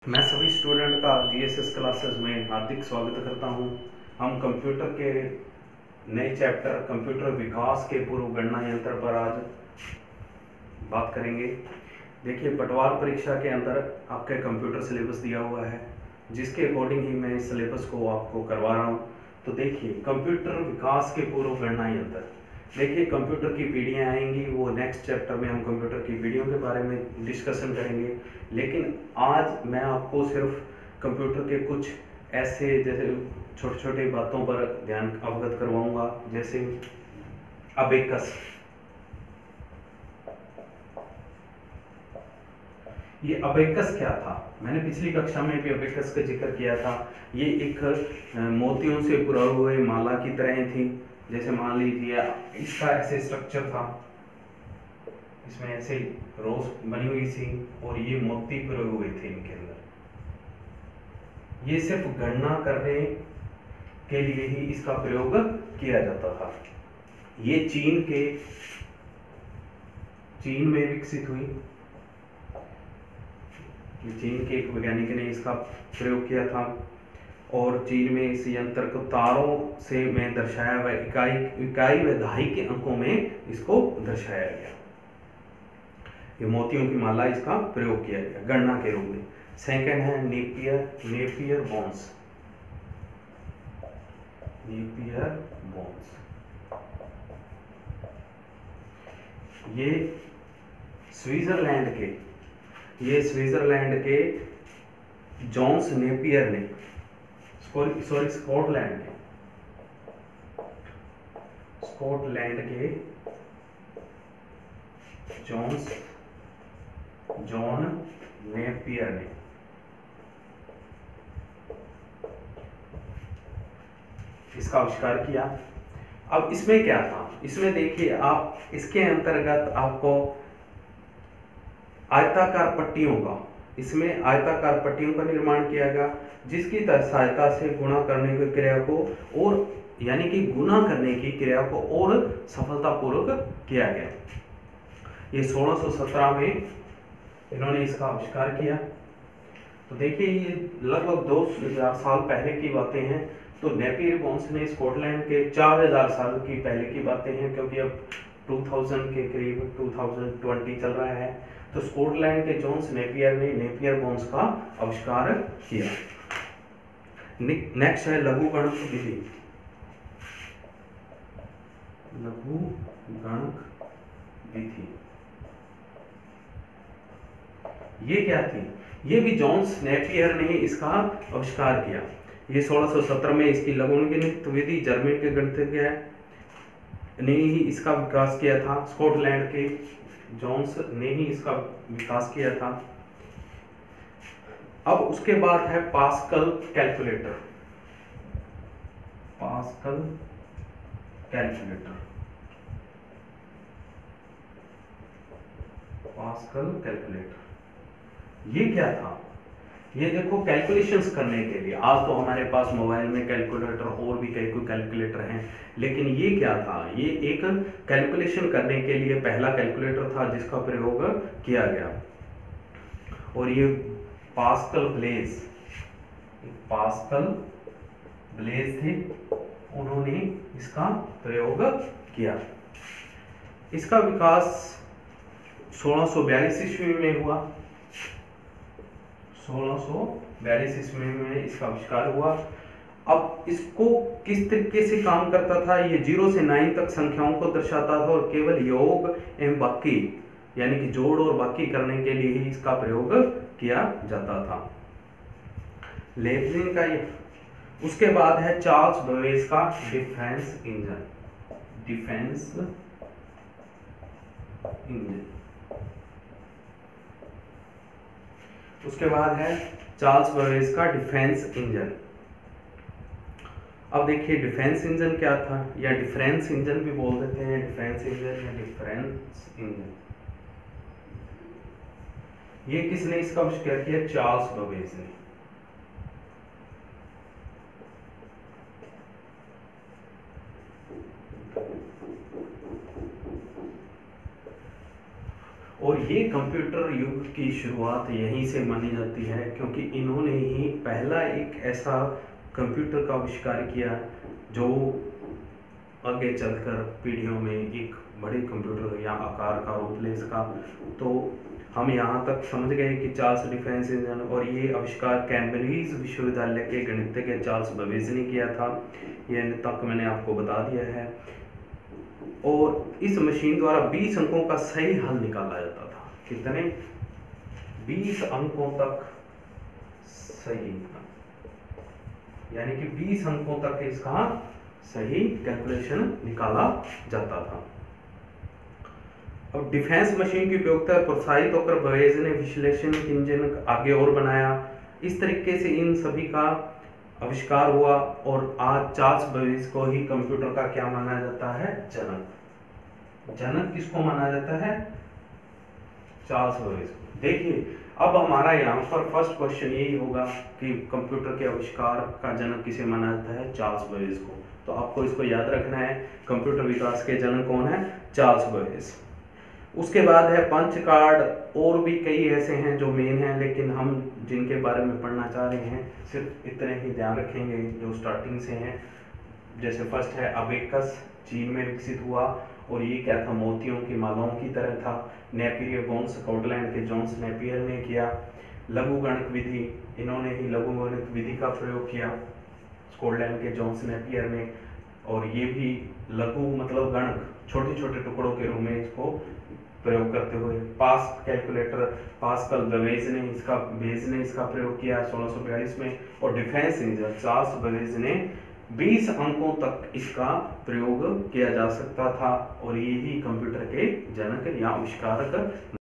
मैं सभी स्टूडेंट का जीएसएस क्लासेस में हार्दिक स्वागत करता हूं। हम कंप्यूटर के नए चैप्टर कंप्यूटर विकास के पूर्व गणना यंत्र पर आज बात करेंगे। देखिए, पटवार परीक्षा के अंदर आपके कंप्यूटर सिलेबस दिया हुआ है, जिसके अकॉर्डिंग ही मैं इस सिलेबस को आपको करवा रहा हूं। तो देखिए, कंप्यूटर विकास के पूर्व गणना यंत्र। देखिए, कंप्यूटर की पीढ़ियाँ आएंगी, वो नेक्स्ट चैप्टर में हम कंप्यूटर की पीढ़ियों के बारे में डिस्कशन करेंगे। लेकिन आज मैं आपको सिर्फ कंप्यूटर के कुछ ऐसे जैसे छोटे छोटे बातों पर ध्यान अवगत करवाऊंगा, जैसे अबेकस। ये अबेकस क्या था? मैंने पिछली कक्षा में भी अबेकस का जिक्र किया था। ये एक मोतियों से पुरे हुए माला की तरह थी। जैसे मान लीजिए इसका ऐसे स्ट्रक्चर था, इसमें ऐसे रोज बनी हुई थी और ये मोती पुरे हुए थे इनके अंदर। ये सिर्फ गणना करने के लिए ही इसका प्रयोग किया जाता था। ये चीन में विकसित हुई। चीन के एक वैज्ञानिक ने इसका प्रयोग किया था और चीन में इस यंत्र को तारों से में दर्शाया हुआ इकाई व दहाई के अंकों में इसको दर्शाया गया। ये मोतियों की माला, इसका प्रयोग किया गया गणना के रूप में। सेकंड है नेपियर बोन्स। नेपियर बोन्स ये स्विट्जरलैंड के जॉन्स नेपियर ने स्कॉटलैंड के जॉन नेपियर ने इसका आविष्कार किया। अब इसमें क्या था? इसमें देखिए आप, इसके अंतर्गत आपको आयताकार पट्टियों का निर्माण किया गया, जिसकी सहायता से गुणा करने की क्रिया को और यानी कि गुणा करने की क्रिया को और सफलतापूर्वक किया गया। ये 1617 में इन्होंने इसका आविष्कार किया। तो देखिए, ये लगभग 2000 साल पहले की बातें हैं। तो नेपियर बोन्स ने स्कॉटलैंड के 4000 साल की पहले की बातें हैं, क्योंकि अब 2000 के करीब 2020 चल रहा है। तो स्कॉटलैंड के जॉन्स नेपियर ने नेपियर बोन्स का आविष्कार किया। नेक्स्ट है लघु गणक विधि। लघु गणक विधि ये क्या थी? ये भी जॉन्स नेपियर ने इसका आविष्कार किया। ये 1617 में इसकी लघु गणक विधि जर्मनी के गणितज्ञ ने ही इसका विकास किया था। स्कॉटलैंड के जॉन्स ने ही इसका विकास किया था। अब उसके बाद है पास्कल कैलकुलेटर। ये क्या था? ये देखो, कैलकुलेशंस करने के लिए। आज तो हमारे पास मोबाइल में कैलकुलेटर और भी कई कोई कैलकुलेटर हैं, लेकिन ये क्या था? ये एक कैलकुलेशन करने के लिए पहला कैलकुलेटर था जिसका प्रयोग किया गया। और ये पास्कल ब्लेज थे, उन्होंने इसका प्रयोग किया। इसका विकास 1642 ईस्वी में हुआ। 1642 ईस्वी में इसका आविष्कार हुआ। अब इसको किस तरीके से काम करता था? ये 0 से 9 तक संख्याओं को दर्शाता था और केवल योग एवं बाकी यानी कि जोड़ और बाकी करने के लिए ही इसका प्रयोग किया जाता था। लेबनिज का ये। उसके बाद है चार्ल्स बेबेज का डिफेंस इंजन। उसके बाद है चार्ल्स बेबेज का डिफेंस इंजन। अब देखिए, डिफेंस इंजन क्या था, या डिफरेंस इंजन भी बोल देते हैं। डिफेंस इंजन या डिफरेंस इंजन, ये किसने इसका आविष्कार किया? चार्ल्स बेबेज ने। और ये कंप्यूटर युग की शुरुआत यहीं से मानी जाती है, क्योंकि इन्होंने ही पहला एक ऐसा कंप्यूटर का आविष्कार किया जो आगे चलकर पीढ़ियों में एक बड़े कंप्यूटर या आकार का रूप ले सका। तो हम यहाँ तक समझ गए कि चार्ल्स डिफेंस इंजन, और ये आविष्कार कैम्ब्रिज विश्वविद्यालय के गणितज्ञ चार्ल्स बेबेज ने किया था। ये तक मैंने आपको बता दिया है। और इस मशीन द्वारा 20 अंकों का सही हल निकाला जाता था। कितने? 20 अंकों तक सही, यानी कि 20 अंकों तक इसका सही कैलकुलेशन निकाला जाता था। अब डिफेंस मशीन की उपयोगिता प्रोत्साहित होकर बेबेज ने विश्लेषण इंजन आगे और बनाया। इस तरीके से इन सभी का आविष्कार हुआ, और आज चार्ल्स बेबेज को ही कंप्यूटर का क्या माना जाता है? जनक। जनक किसको माना जाता है? चार्ल्स बेबेज को। देखिए, अब हमारा यहाँ पर फर्स्ट क्वेश्चन यही होगा कि कंप्यूटर के आविष्कार का जनक किसे माना जाता है? चार्ल्स बेबेज को। तो आपको इसको याद रखना है, कंप्यूटर विकास के जनक कौन है? Charles Babbage. उसके बाद है पंच कार्ड, और भी कई ऐसे हैं जो मेन हैं, लेकिन हम जिनके बारे में पढ़ना चाह रहे हैं सिर्फ इतने ही ध्यान रखेंगे जो स्टार्टिंग से हैं। जैसे फर्स्ट है अबेकस, चीन में विकसित हुआ, और ये क्या था? मोतियों की मालाओं की तरह था। नेपियर बोन्स, स्कॉटलैंड के जॉन्स नेपियर ने किया। लघु गणक विधि, इन्होंने ही लघु गणक विधि का प्रयोग किया, स्कॉटलैंड के जॉन्स नेपियर ने। और ये भी लघु मतलब गणक, छोटे छोटे टुकड़ों के रूप में इसको प्रयोग करते हुए। पास कैलकुलेटर, पास्कल बेबेज ने इसका प्रयोग किया 1642 में। और डिफेंस इंजन चार्ल्स बेबेज ने 20 अंकों तक इसका प्रयोग किया जा सकता था, और ये ही कंप्यूटर के जनक या आविष्कारक